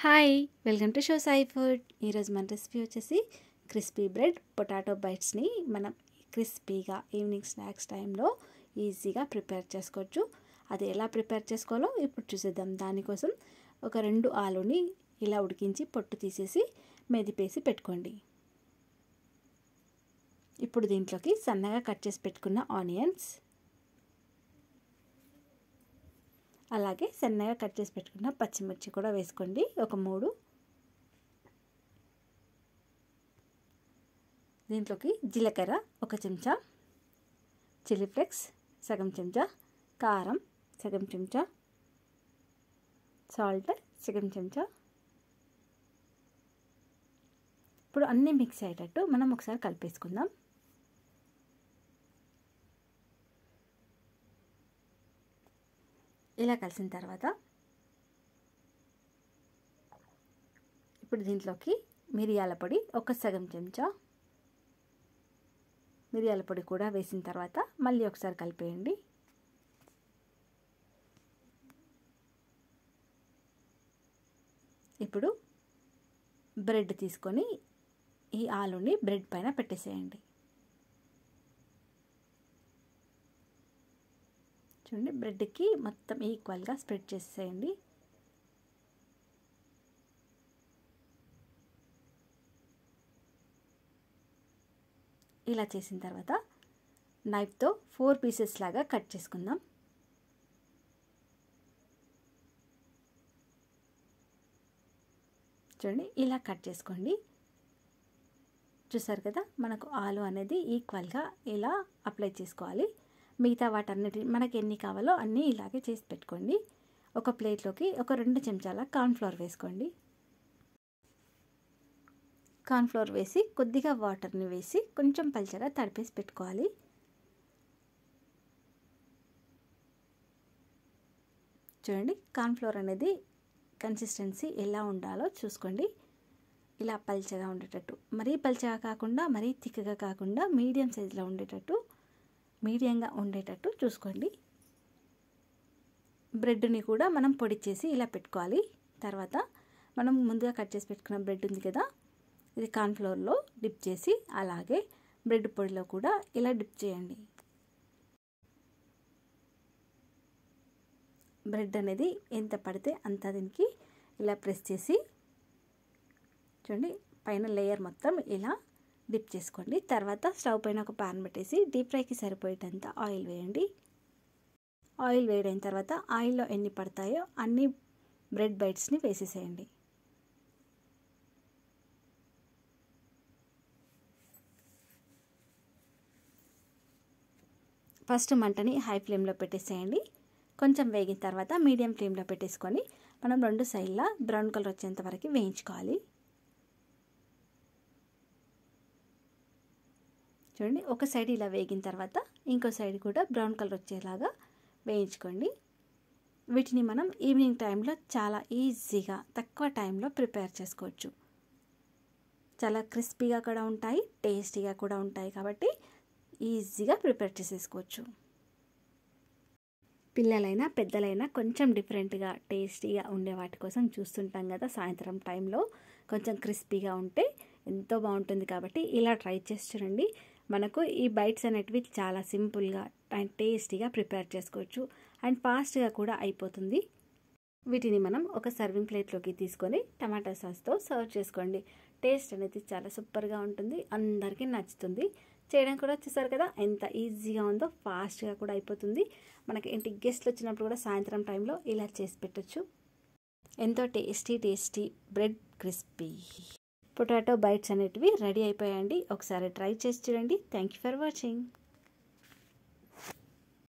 Hi welcome to show Sai food. ఈరోజు మన recipe వచ్చేసి క్రిస్పీ బ్రెడ్ పొటాటో బైట్స్ని మనం క్రిస్పీగా ఈవినింగ్ స్నాక్స్ టైంలో ఈజీగా ప్రిపేర్ చేసుకోవచ్చు. అది ఎలా ప్రిపేర్ చేసుకోవాలో ఇప్పుడు చూసేద్దాం. దానికోసం ఒక 2 ఆలుని ఇలా ఉడికించి పొట్టు తీసేసి మెదిపేసి పెట్టుకోండి. ఇప్పుడు దీంట్లోకి సన్నగా కట్ చేసి పెట్టుకున్న ఆనియన్స్, అలాగే సన్నగా కట్ చేసి పెట్టుకున్న పచ్చిమిర్చి కూడా వేసుకోండి. ఒక 3. దీంట్లోకి జీలకర్ర 1 చెంచా, చిల్లీ ఫ్లేక్స్ సగం చెంచా, కారం సగం చెంచా, సాల్ట్ సగం చెంచా. ఇప్పుడు అన్నీ మిక్స్ అయ్యేటట్టు మనం ఒకసారి కలిపేసుకుందాం. ఇలా కలిసిన తర్వాత ఇప్పుడు దీంట్లోకి మిరియాల పొడి 1 సగం చెంచా, మిరియాల పొడి కూడా వేసిన తర్వాత మళ్ళీ ఒకసారి కలిపేయండి. ఇప్పుడు బ్రెడ్ తీసుకొని ఈ ఆలుని బ్రెడ్ పైన పెట్టేసేయండి. చూడండి, బ్రెడ్కి మొత్తం ఈక్వల్గా స్ప్రెడ్ చేసేయండి. ఇలా చేసిన తర్వాత నైఫ్తో 4 పీసెస్ లాగా కట్ చేసుకుందాం. చూడండి, ఇలా కట్ చేసుకోండి. చూసారు కదా, మనకు ఆలు అనేది ఈక్వల్గా ఇలా అప్లై చేసుకోవాలి. మిగతా వాటన్నిటి మనకి ఎన్ని కావాలో అన్నీ ఇలాగే చేసి పెట్టుకోండి. ఒక ప్లేట్లోకి ఒక 2 చెంచాల కార్న్ఫ్లోర్ వేసుకోండి. కార్న్ఫ్లోర్ వేసి కొద్దిగా వాటర్ని వేసి కొంచెం పల్చగా తడిపేసి పెట్టుకోవాలి. చూడండి, కార్న్ఫ్లోర్ అనేది కన్సిస్టెన్సీ ఎలా ఉండాలో చూసుకోండి. ఇలా పల్చగా ఉండేటట్టు, మరీ పల్చగా కాకుండా మరీ థిక్గా కాకుండా మీడియం సైజులో ఉండేటట్టు, మీడియంగా ఉండేటట్టు చూసుకోండి. బ్రెడ్ని కూడా మనం పొడి చేసి ఇలా పెట్టుకోవాలి. తర్వాత మనం ముందుగా కట్ చేసి పెట్టుకున్న బ్రెడ్ ఉంది కదా, ఇది కార్న్ఫ్లోర్లో డిప్ చేసి అలాగే బ్రెడ్ పొడిలో కూడా ఇలా డిప్ చేయండి. బ్రెడ్ అనేది ఎంత పడితే అంత దీనికి ఇలా ప్రెస్ చేసి చూడండి, పైన లేయర్ మొత్తం ఇలా డిప్ చేసుకోండి. తర్వాత స్టవ్ పైన ఒక పాన్ పెట్టేసి డీప్ ఫ్రైకి సరిపోయేటంత ఆయిల్ వేయండి. ఆయిల్ వేడైన తర్వాత ఆయిల్లో ఎన్ని పడతాయో అన్ని బ్రెడ్ బైట్స్ని వేసేసేయండి. ఫస్ట్ మంటని హై ఫ్లేమ్లో పెట్టేసేయండి. కొంచెం వేగిన తర్వాత మీడియం ఫ్లేమ్లో పెట్టేసుకొని మనం 2 సైడ్లా బ్రౌన్ కలర్ వచ్చేంత వరకు వేయించుకోవాలి. చూడండి, ఒక సైడ్ ఇలా వేగిన తర్వాత ఇంకో సైడ్ కూడా బ్రౌన్ కలర్ వచ్చేలాగా వేయించుకోండి. వీటిని మనం ఈవినింగ్ టైంలో చాలా ఈజీగా తక్కువ టైంలో ప్రిపేర్ చేసుకోవచ్చు. చాలా క్రిస్పీగా కూడా ఉంటాయి, టేస్టీగా కూడా ఉంటాయి. కాబట్టి ఈజీగా ప్రిపేర్ చేసేసుకోవచ్చు. పిల్లలైనా పెద్దలైనా కొంచెం డిఫరెంట్గా టేస్టీగా ఉండే వాటి కోసం చూస్తుంటాం కదా. సాయంత్రం టైంలో కొంచెం క్రిస్పీగా ఉంటే ఎంతో బాగుంటుంది. కాబట్టి ఇలా ట్రై చేసి చూడండి. మనకు ఈ బైట్స్ అనేటివి చాలా సింపుల్గా అండ్ టేస్టీగా ప్రిపేర్ చేసుకోవచ్చు అండ్ ఫాస్ట్గా కూడా అయిపోతుంది. వీటిని మనం ఒక సర్వింగ్ ప్లేట్లోకి తీసుకొని టమాటా సాస్తో సర్వ్ చేసుకోండి. టేస్ట్ అనేది చాలా సూపర్గా ఉంటుంది, అందరికీ నచ్చుతుంది. చేయడం కూడా చూసారు కదా ఎంత ఈజీగా ఉందో, ఫాస్ట్గా కూడా అయిపోతుంది. మనకి ఇంటి గెస్ట్లు వచ్చినప్పుడు కూడా సాయంత్రం టైంలో ఇలా చేసి పెట్టచ్చు. ఎంతో tasty bread crispy potato bytes అనేటివి రెడీ అయిపోయాయండి. ఒకసారి ట్రై చేసి చూడండి. Thank you for watching.